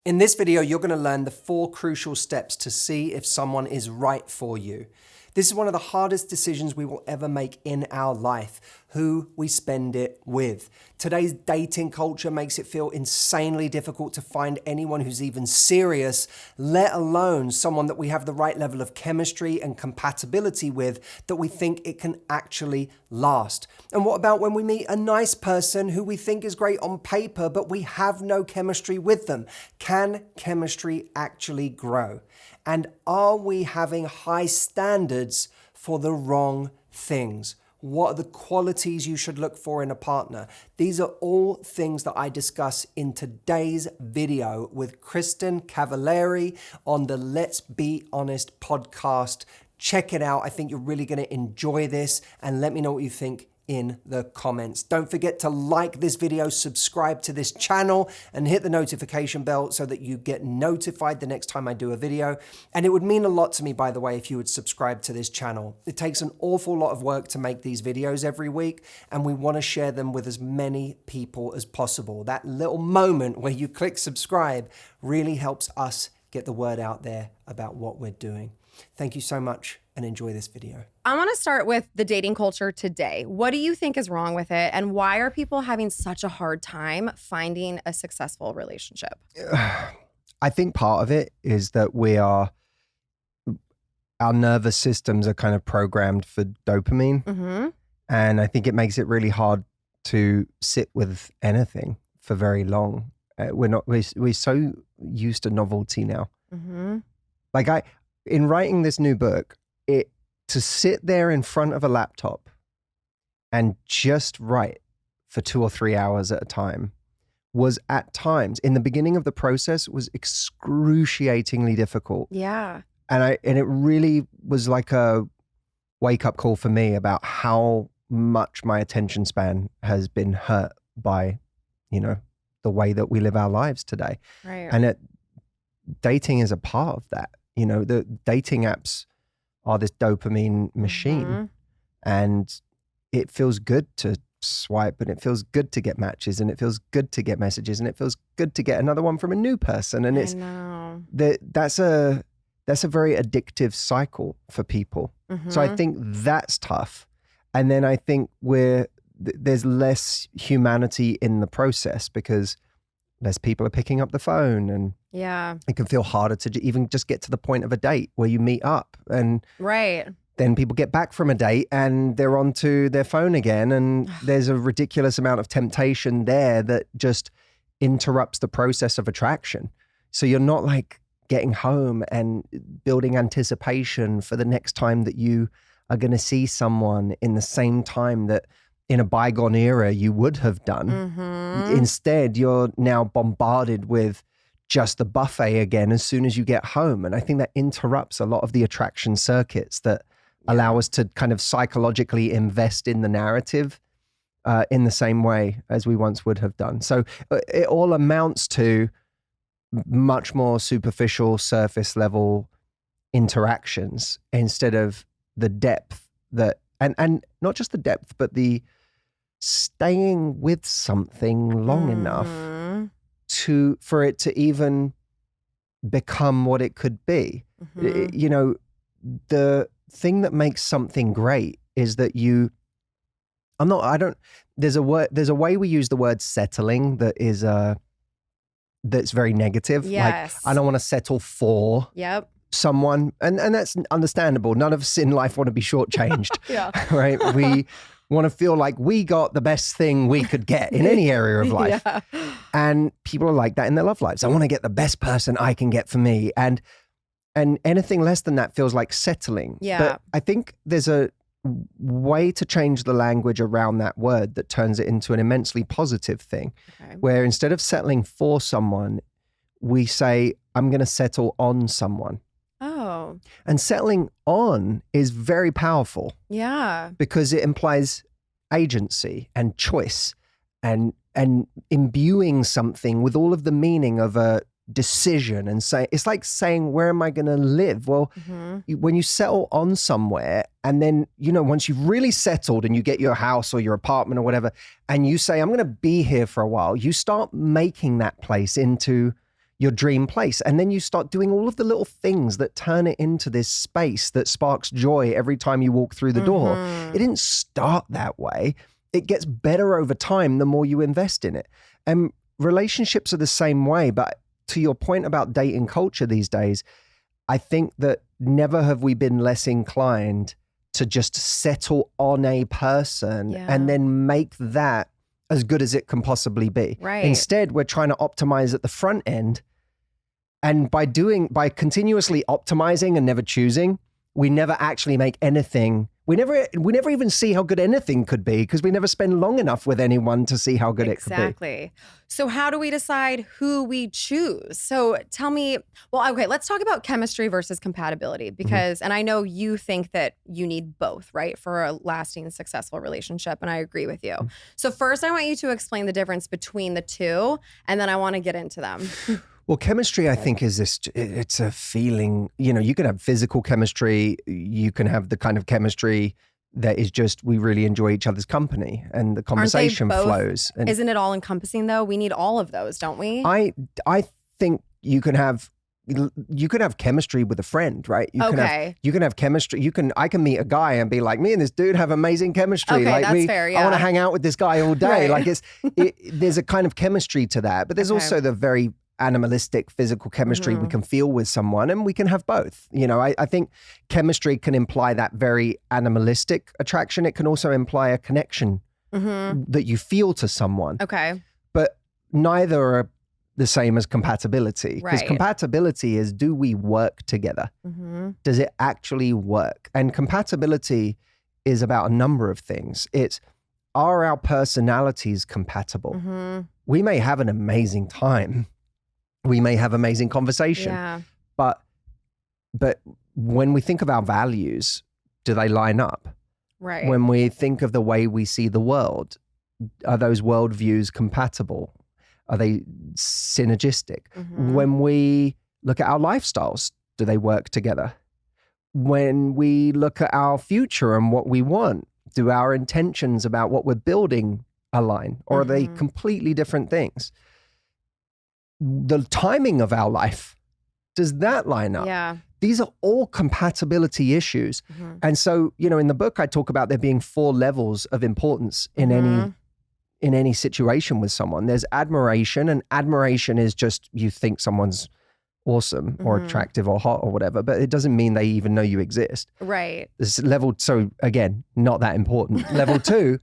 In this video, you're going to learn the 4 crucial steps to see if someone is right for you. This is one of the hardest decisions we will ever make in our life, who we spend it with. Today's dating culture makes it feel insanely difficult to find anyone who's even serious, let alone someone that we have the right level of chemistry and compatibility with that we think it can actually last. And what about when we meet a nice person who we think is great on paper, but we have no chemistry with them? Can chemistry actually grow? And are we having high standards for the wrong things? What are the qualities you should look for in a partner? These are all things that I discuss in today's video with Kristin Cavallari on the Let's Be Honest podcast. Check it out. I think you're really going to enjoy this, and let me know what you think in the comments. Don't forget to like this video, subscribe to this channel, and hit the notification bell so that you get notified the next time I do a video. And it would mean a lot to me, by the way, if you would subscribe to this channel. It takes an awful lot of work to make these videos every week, and we want to share them with as many people as possible. That little moment where you click subscribe really helps us get the word out there about what we're doing. Thank you so much, and enjoy this video. I want to start with the dating culture today. What do you think is wrong with it? And why are people having such a hard time finding a successful relationship? I think part of it is that our nervous systems are kind of programmed for dopamine. Mm-hmm. And I think it makes it really hard to sit with anything for very long. We're so used to novelty now. Mm-hmm. In writing this new book, to sit there in front of a laptop and just write for 2 or 3 hours at a time was at times, in the beginning of the process, was excruciatingly difficult. Yeah. And it really was like a wake-up call for me about how much my attention span has been hurt by, the way that we live our lives today. Right. And dating is a part of that. The dating apps are this dopamine machine, Mm-hmm. and it feels good to swipe, and it feels good to get matches, and it feels good to get messages, and it feels good to get another one from a new person. And I know. that's a very addictive cycle for people. Mm-hmm. So I think that's tough. And then I think there's less humanity in the process because less people are picking up the phone, and Yeah. it can feel harder to even just get to the point of a date where you meet up, and Right. then people get back from a date and they're onto their phone again, and there's a ridiculous amount of temptation there that just interrupts the process of attraction. So you're not like getting home and building anticipation for the next time that you are going to see someone in the same time that in a bygone era you would have done. Mm-hmm. Instead, you're now bombarded with just the buffet again as soon as you get home. And I think that interrupts a lot of the attraction circuits that allow us to kind of psychologically invest in the narrative in the same way as we once would have done. So it all amounts to much more superficial, surface level interactions instead of the depth and not just the depth, but the staying with something long enough for it to even become what it could be. Mm-hmm. The thing that makes something great is that there's a way we use the word settling that's very negative. Yes. Like, I don't want to settle for Yep. someone, and that's understandable. None of us in life want to be shortchanged. Yeah. Right? We want to feel like we got the best thing we could get in any area of life. Yeah. And people are like that in their love lives. I want to get the best person I can get for me. And anything less than that feels like settling. Yeah. But I think there's a way to change the language around that word that turns it into an immensely positive thing, Okay. where instead of settling for someone, we say, I'm going to settle on someone. Oh. And settling on is very powerful Yeah. because it implies agency and choice and imbuing something with all of the meaning of a decision, and say it's like saying, where am I going to live? Well, when you settle on somewhere, and then once you've really settled and you get your house or your apartment or whatever, and you say, I'm going to be here for a while, you start making that place into your dream place. And then you start doing all of the little things that turn it into this space that sparks joy every time you walk through the door. It didn't start that way. It gets better over time the more you invest in it. And relationships are the same way. But to your point about dating culture these days, I think that never have we been less inclined to just settle on a person and then make that as good as it can possibly be. Right. Instead, we're trying to optimize at the front end. And by continuously optimizing and never choosing, we never actually make anything. We never even see how good anything could be because we never spend long enough with anyone to see how good it could be. Exactly. So how do we decide who we choose? So tell me, well, okay, let's talk about chemistry versus compatibility because, and I know you think that you need both, right, for a lasting, successful relationship, and I agree with you. So first, I want you to explain the difference between the two, and then I want to get into them. Well, chemistry, I think, it's a feeling, you can have physical chemistry, you can have the kind of chemistry that is just, we really enjoy each other's company and the conversation flows. And isn't it all encompassing though? We need all of those, don't we? I think you can have chemistry with a friend, right? You can have chemistry. I can meet a guy and be like, me and this dude have amazing chemistry. Okay, like that's fair, yeah. I want to hang out with this guy all day. Right. Like there's a kind of chemistry to that, but there's also the very animalistic physical chemistry we can feel with someone, and we can have both. I think chemistry can imply that very animalistic attraction. It can also imply a connection that you feel to someone. Okay. But neither are the same as compatibility. Because Right. compatibility is, do we work together? Does it actually work? And compatibility is about a number of things. It's, are our personalities compatible? We may have an amazing time. We may have amazing conversation, but when we think of our values, do they line up? Right. When we think of the way we see the world, are those worldviews compatible? Are they synergistic? When we look at our lifestyles, do they work together? When we look at our future and what we want, do our intentions about what we're building align, or are they completely different things? The timing of our life, does that line up? Yeah. These are all compatibility issues. And so, in the book, I talk about there being 4 levels of importance in any situation with someone. There's admiration, and admiration is just, you think someone's awesome or attractive or hot or whatever, but it doesn't mean they even know you exist. Right. This level, so again, not that important. Level 2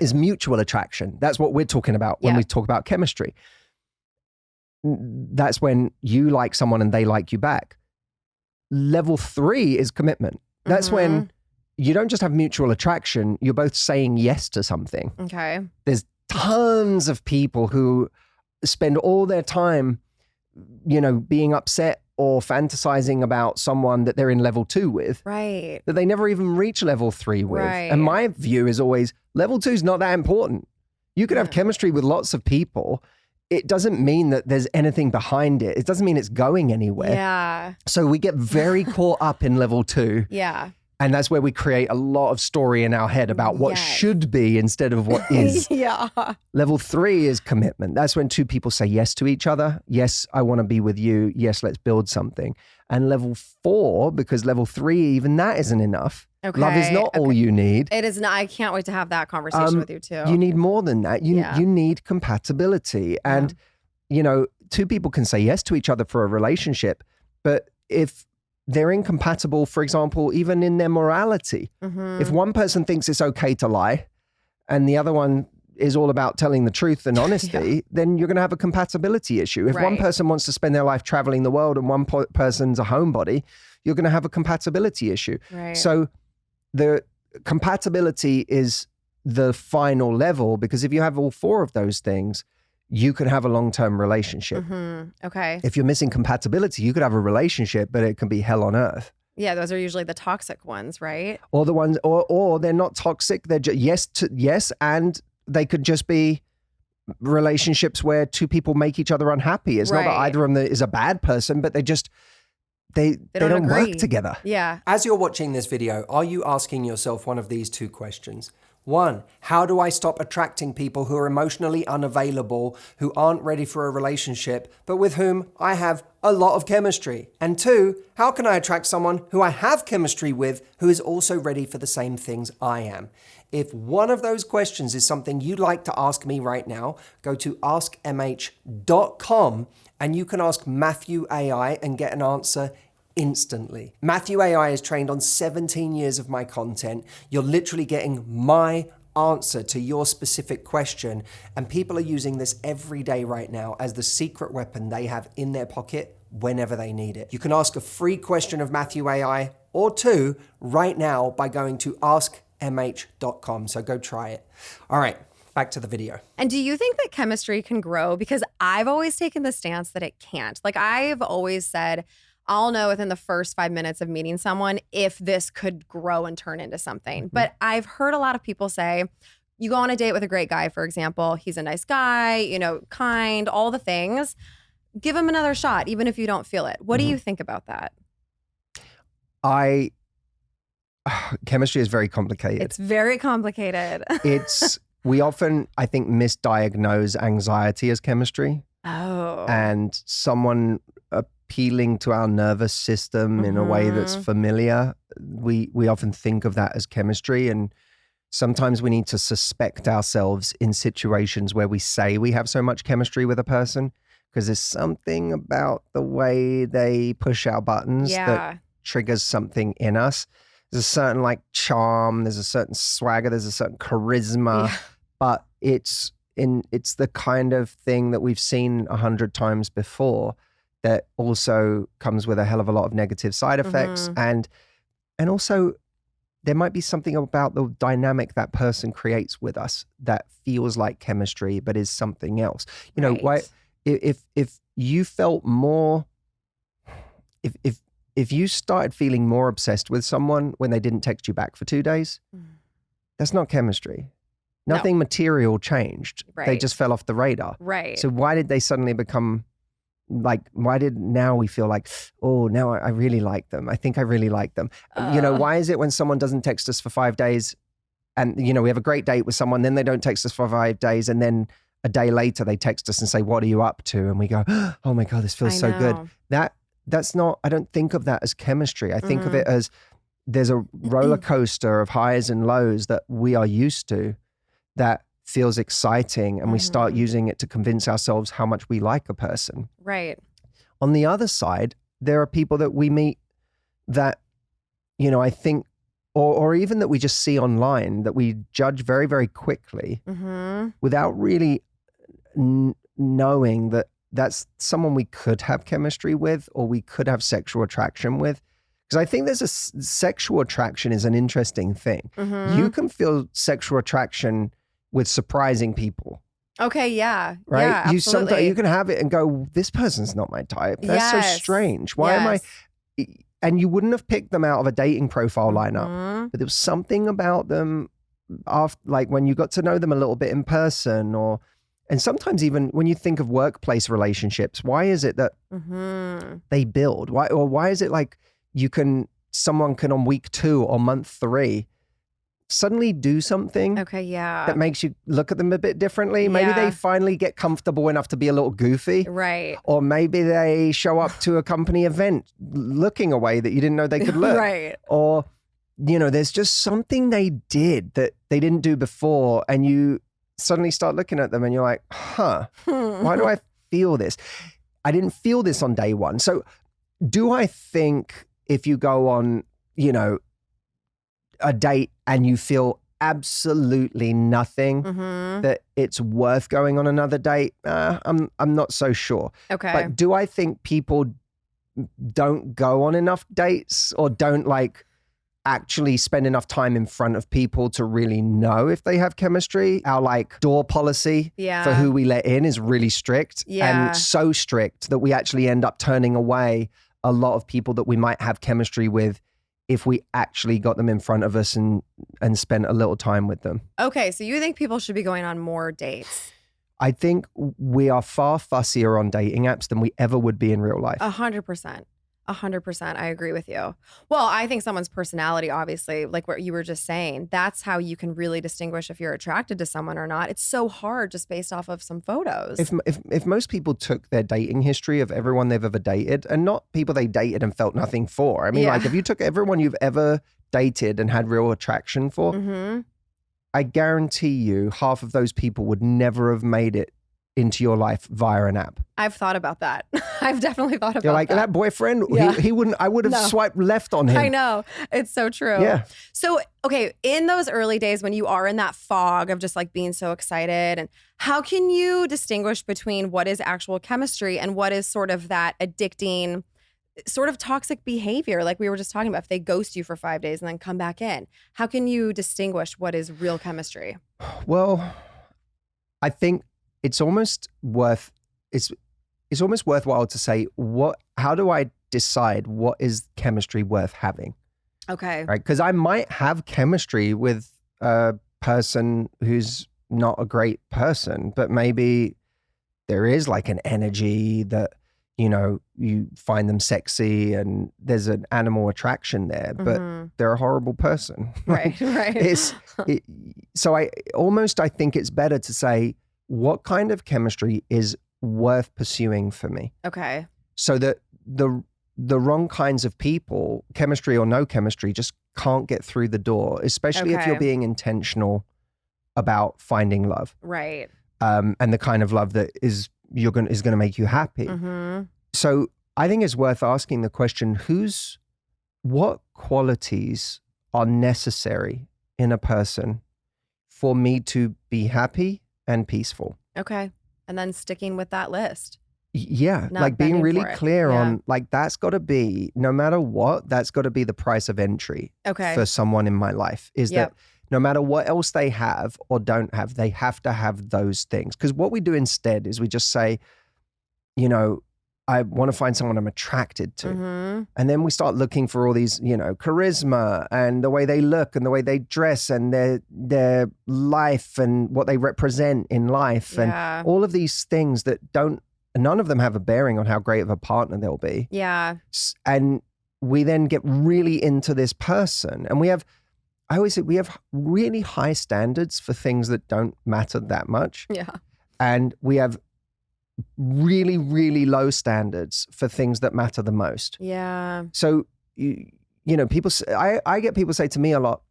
is mutual attraction. That's what we're talking about when we talk about chemistry. That's when you like someone and they like you back. Level 3 is commitment. That's when you don't just have mutual attraction, you're both saying yes to something. Okay. There's tons of people who spend all their time, being upset or fantasizing about someone that they're in level 2 with. Right. That they never even reach level 3 with. Right. And my view is always, level 2 is not that important. You could have chemistry with lots of people. It doesn't mean that there's anything behind it. It doesn't mean it's going anywhere. Yeah. So we get very caught up in level 2. Yeah. And that's where we create a lot of story in our head about what should be instead of what is. Yeah. Level 3 is commitment. That's when 2 people say yes to each other. Yes, I want to be with you. Yes, let's build something. And level 4, because level 3, even that isn't enough. Okay. Love is not all you need. It is not. I can't wait to have that conversation with you too. You need more than that. You need compatibility. And, 2 people can say yes to each other for a relationship, but if they're incompatible, for example, even in their morality, if one person thinks it's okay to lie and the other one is all about telling the truth and honesty, then you're going to have a compatibility issue. If one person wants to spend their life traveling the world and one person's a homebody, you're going to have a compatibility issue. Right. So the compatibility is the final level, because if you have all 4 of those things, you can have a long-term relationship. Okay. If you're missing compatibility, you could have a relationship, but it can be hell on earth. Yeah, those are usually the toxic ones, right? Or the ones, or they're not toxic. They're just yes, and they could just be relationships where 2 people make each other unhappy. It's not that either of them is a bad person, but they don't agree. work together. Yeah. As you're watching this video, are you asking yourself one of these 2 questions? 1. How do I stop attracting people who are emotionally unavailable, who aren't ready for a relationship, but with whom I have a lot of chemistry? And 2, how can I attract someone who I have chemistry with who is also ready for the same things I am? If one of those questions is something you'd like to ask me right now, go to askmh.com and you can ask Matthew AI and get an answer instantly. Matthew AI is trained on 17 years of my content. You're literally getting my answer to your specific question, and people are using this every day right now as the secret weapon they have in their pocket whenever they need it. You can ask a free question of Matthew AI or 2 right now by going to askmh.com. So go try it. All right, back to the video. And do you think that chemistry can grow? Because I've always taken the stance that it can't. Like, I've always said, I'll know within the first 5 minutes of meeting someone if this could grow and turn into something. But I've heard a lot of people say, you go on a date with a great guy, for example, he's a nice guy, you know, kind, all the things. Give him another shot, even if you don't feel it. What do you think about that? Chemistry is very complicated. It's very complicated. We often, I think, misdiagnose anxiety as chemistry. Oh. And someone appealing to our nervous system in a way that's familiar, we often think of that as chemistry. And sometimes we need to suspect ourselves in situations where we say we have so much chemistry with a person because there's something about the way they push our buttons that triggers something in us. There's a certain like charm, there's a certain swagger, there's a certain charisma, but it's the kind of thing that we've seen 100 times before that also comes with a hell of a lot of negative side effects. And also there might be something about the dynamic that person creates with us that feels like chemistry, but is something else. You know, why, if you felt more, if you started feeling more obsessed with someone when they didn't text you back for 2 days, that's not chemistry. Nothing material changed. They just fell off the radar. Right. So why did they suddenly become like, why did now we feel like, oh, now I really like them. I think I really like them. You know, why is it when someone doesn't text us for 5 days and, you know, we have a great date with someone, then they don't text us for 5 days and then a day later they text us and say, what are you up to? And we go, oh my God, this feels so good. That's not, I don't think of that as chemistry. I think of it as there's a roller coaster of highs and lows that we are used to that feels exciting, and we start using it to convince ourselves how much we like a person. Right. On the other side, there are people that we meet that, you know, I think, or even that we just see online that we judge very, very quickly without really knowing that that's someone we could have chemistry with or we could have sexual attraction with. Because I think there's sexual attraction is an interesting thing. You can feel sexual attraction with surprising people. Okay, yeah. Right? Yeah, absolutely. You can have it and go, this person's not my type. That's so strange. Why am I? And you wouldn't have picked them out of a dating profile lineup, but there was something about them after, like when you got to know them a little bit in person, and sometimes even when you think of workplace relationships, why is it that they build? Why is it like someone can on week 2 or month 3 suddenly do something that makes you look at them a bit differently. Maybe they finally get comfortable enough to be a little goofy. Right. Or maybe they show up to a company event looking a way that you didn't know they could look. Right. Or, you know, there's just something they did that they didn't do before, and you suddenly start looking at them and you're like, why do I feel this? I didn't feel this on day 1. So do I think if you go on, you know, a date and you feel absolutely nothing, that it's worth going on another date? I'm not so sure. Okay. But do I think people don't go on enough dates or don't like actually spend enough time in front of people to really know if they have chemistry? Our like door policy for who we let in is really strict, and so strict that we actually end up turning away a lot of people that we might have chemistry with if we actually got them in front of us and spent a little time with them. Okay, so you think people should be going on more dates? I think we are far fussier on dating apps than we ever would be in real life. 100%. 100%. I agree with you. Well, I think someone's personality, obviously, like what you were just saying, that's how you can really distinguish if you're attracted to someone or not. It's so hard just based off of some photos. If most people took their dating history of everyone they've ever dated, and not people they dated and felt nothing for. I mean, like if you took everyone you've ever dated and had real attraction for, I guarantee you half of those people would never have made it into your life via an app. I've thought about that. I've definitely thought about You're like, that boyfriend, he wouldn't, I would have swiped left on him. I know. It's so true. Yeah. So, okay, in those early days when you are in that fog of just like being so excited, and how can you distinguish between what is actual chemistry and what is sort of that addicting, sort of toxic behavior like we were just talking about, if they ghost you for 5 days and then come back in? How can you distinguish what is real chemistry? Well, I think it's almost worthwhile to say, how do I decide what is chemistry worth having? Okay. Right? Because I might have chemistry with a person who's not a great person, but maybe there is like an energy that, you know, you find them sexy and there's an animal attraction there, but they're a horrible person. Right. So I think it's better to say, what kind of chemistry is worth pursuing for me? Okay. So that the wrong kinds of people, chemistry or no chemistry, just can't get through the door, especially if you're being intentional about finding love. Right. And the kind of love that is going to make you happy. So I think it's worth asking the question, what qualities are necessary in a person for me to be happy and peaceful? Okay. And then sticking with that list. Yeah. Not like being bending really for it. clear Yeah. on, like, that's got to be, no matter what, that's got to be the price of entry for someone in my life, is that no matter what else they have or don't have, they have to have those things. Because what we do instead is we just say, you know, I want to find someone I'm attracted to. And then we start looking for all these, you know, charisma and the way they look and the way they dress and their life and what they represent in life and all of these things that none of them have a bearing on how great of a partner they'll be. Yeah. And we then get really into this person, and I always say we have really high standards for things that don't matter that much. Yeah. And we have really, really low standards for things that matter the most. Yeah. So, you know, I get people say to me a lot,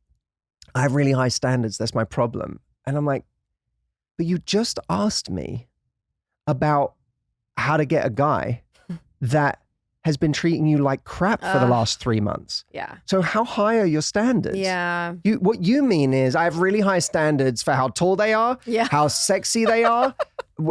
I have really high standards, that's my problem. And I'm like, but you just asked me about how to get a guy that has been treating you like crap for the last 3 months. Yeah. So how high are your standards? Yeah. What you mean is I have really high standards for how tall they are, how sexy they are,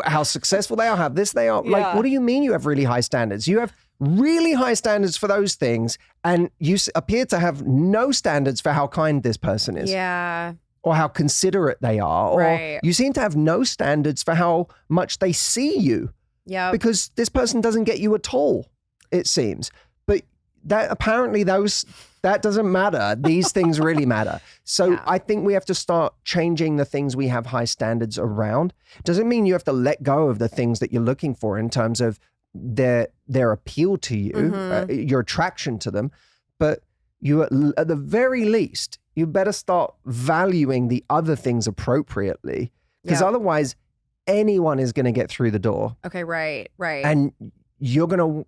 how successful they are, how this they are. Like, what do you mean you have really high standards? You have really high standards for those things, and you appear to have no standards for how kind this person is. Yeah. Or how considerate they are. Or you seem to have no standards for how much they see you. Yeah. Because this person doesn't get you at all, it seems. But that apparently that doesn't matter. These things really matter. So I think we have to start changing the things we have high standards around. Doesn't mean you have to let go of the things that you're looking for in terms of their appeal to you, your attraction to them. But you, at the very least, you better start valuing the other things appropriately, because otherwise anyone is going to get through the door. Okay, right. And you're going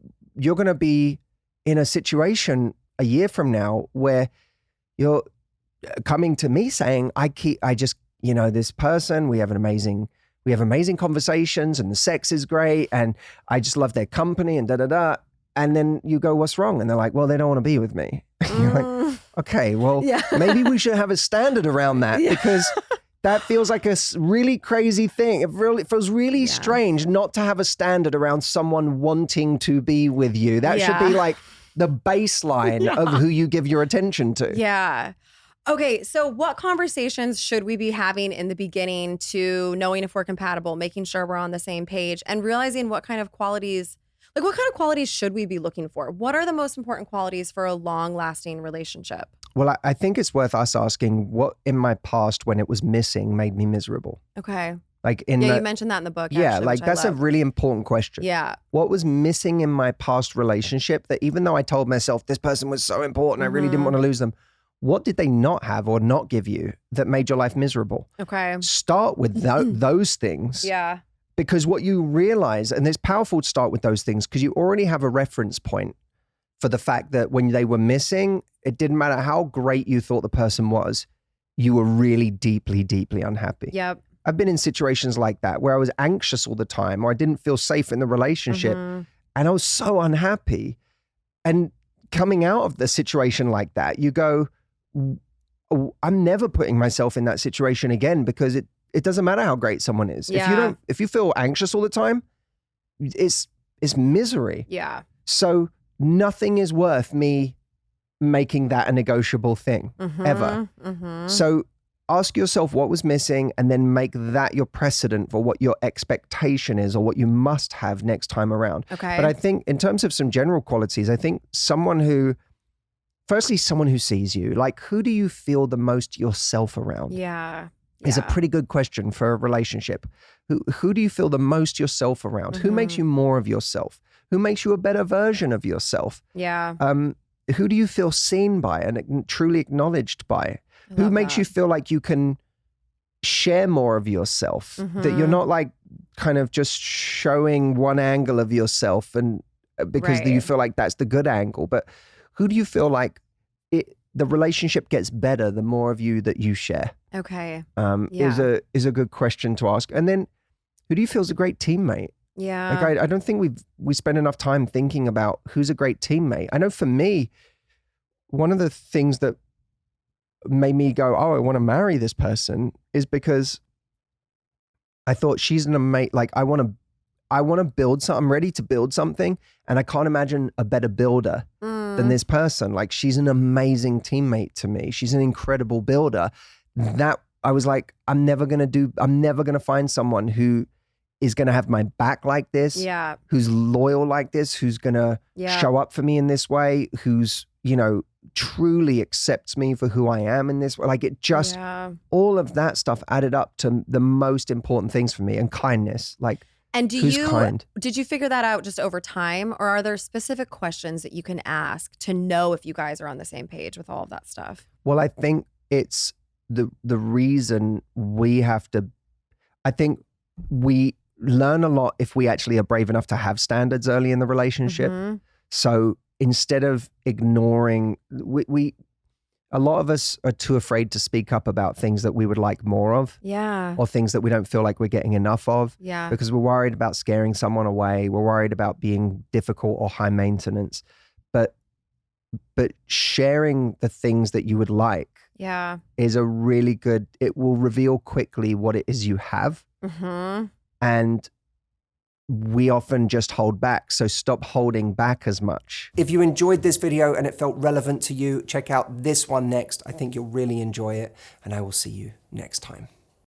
to be in a situation a year from now where you're coming to me saying, this person, we have amazing conversations and the sex is great and I just love their company and da-da-da. And then you go, what's wrong? And they're like, well, they don't want to be with me. You're like, okay, well, maybe we should have a standard around that because that feels like a really crazy thing. It feels really strange not to have a standard around someone wanting to be with you. That should be like the baseline of who you give your attention to. Yeah. Okay, so what conversations should we be having in the beginning to knowing if we're compatible, making sure we're on the same page, and realizing what kind of qualities should we be looking for? What are the most important qualities for a long-lasting relationship? Well, I think it's worth us asking what in my past when it was missing made me miserable. Okay. Like in Yeah, the, you mentioned that in the book. yeah, actually, like which I that's a love. really important question. Yeah. What was missing in my past relationship that even though I told myself this person was so important, I really didn't want to lose them, what did they not have or not give you that made your life miserable? Okay. Start with those things. Yeah. Because what you realize, and it's powerful to start with those things because you already have a reference point for the fact that when they were missing, it didn't matter how great you thought the person was, you were really deeply, deeply unhappy. Yep. I've been in situations like that where I was anxious all the time or I didn't feel safe in the relationship and I was so unhappy. And coming out of the situation like that, you go, I'm never putting myself in that situation again because it doesn't matter how great someone is. Yeah. If you feel anxious all the time, it's misery. Yeah. So nothing is worth me making that a negotiable thing ever. So ask yourself what was missing and then make that your precedent for what your expectation is or what you must have next time around. Okay. But I think in terms of some general qualities, I think someone who sees you, like who do you feel the most yourself around? Yeah. Is a pretty good question for a relationship. Who do you feel the most yourself around? Who makes you more of yourself? Who makes you a better version of yourself? Yeah. Who do you feel seen by and truly acknowledged by? Who makes you feel like you can share more of yourself? That you're not like kind of just showing one angle of yourself and because you feel like that's the good angle. But who do you feel like the relationship gets better the more of you that you share? Okay. Is a good question to ask. And then who do you feel is a great teammate? Yeah. Like I don't think we spend enough time thinking about who's a great teammate. I know for me, one of the things that made me go, oh, I want to marry this person is because I thought she's an amazing, like I want to build something, I'm ready to build something. And I can't imagine a better builder than this person. Like she's an amazing teammate to me. She's an incredible builder. That I was like, I'm never going to find someone who is going to have my back like this, who's loyal like this, who's going to show up for me in this way, who's, truly accepts me for who I am in this way. Like it just, all of that stuff added up to the most important things for me, and kindness. Like, and who's kind? Did you figure that out just over time, or are there specific questions that you can ask to know if you guys are on the same page with all of that stuff? Well, I think it's the reason we have to, I think we learn a lot if we actually are brave enough to have standards early in the relationship. So instead of ignoring, a lot of us are too afraid to speak up about things that we would like more of. Or things that we don't feel like we're getting enough of. Because we're worried about scaring someone away. We're worried about being difficult or high maintenance. But sharing the things that you would like is a really good, it will reveal quickly what it is you have. And we often just hold back. So stop holding back as much. If you enjoyed this video and it felt relevant to you, check out this one next. I think you'll really enjoy it, and I will see you next time.